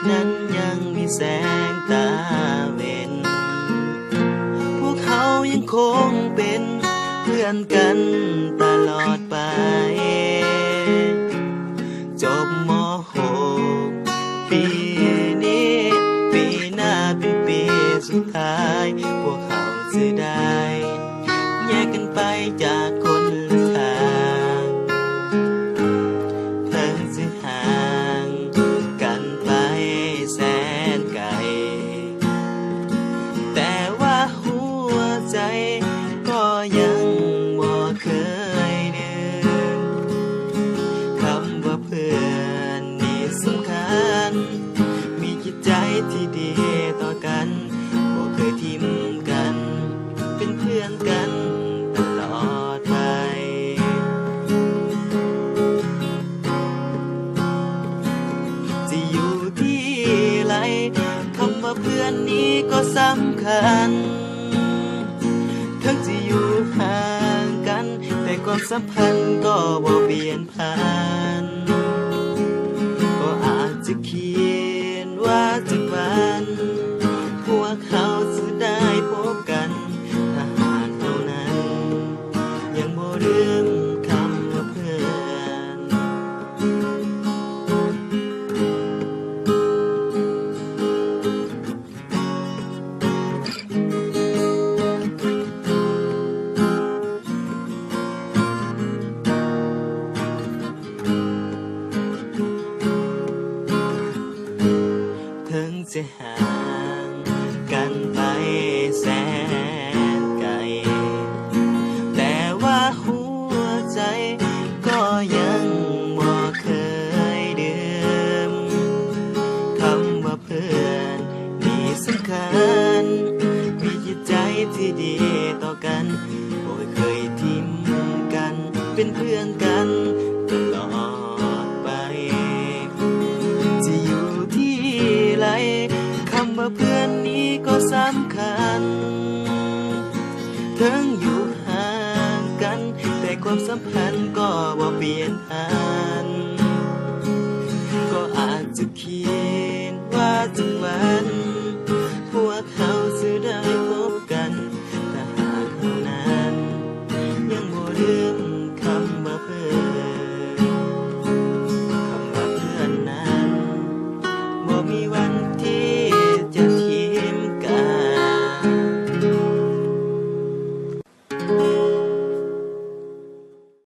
นั้นยังมีแสงตาเว้นพวกเขายังคงเป็นเพื่อนกันตลอดไปจบม.6 ปีนี้ปีหน้าเป็นปีสุดท้ายพวกเขาจะได้แยกกันไปจากคนละทางทั้งจะห่างกันไปแสนไกลแต่ว่าหัวใจก็ยังบ่เคยลืมคำว่าเพื่อนนี่สำคัญมีจิตใจที่ดีต่อกันบ่เคยทิ้มกันเป็นเพื่อนกันตลอดไปจะอยู่ที่ไรคำว่าเพื่อนนี้ก็สำคัญทั้งจะอยู่ห่างกันแต่ความสัมพันธ์ก็บ่เปลี่ยนผ่านก็อาจจะเขียนว่าจากวันพวกเขาจะได้พบกันถ้าหากเท่านั้นยังบ่ลืมคำว่าเพื่อนถึงจะห่างกันไปแสนไกลแต่ว่าหัวใจก็ยังบ่เคยลืมคำว่าเพื่อนนี่สำคัญมีจิตใจที่ดีต่อกันบ่เคยทิ้มกันเป็นเพื่อนกันตลอดไปจะอยู่ที่ไรคำว่าเพื่อนนี้ก็สำคัญถึงอยู่ห่างกันแต่ความสัมพันธ์ก็บ่เปลี่ยนผ่านก็อาจจะเขียนว่าจากวันพวกเขาจะได้พบกันถ้าหากเท่านั้นยังบ่ลืมคำว่าเพื่อนคำว่าเพื่อนนั้นบ่มีวันที่จะทิ้มกัน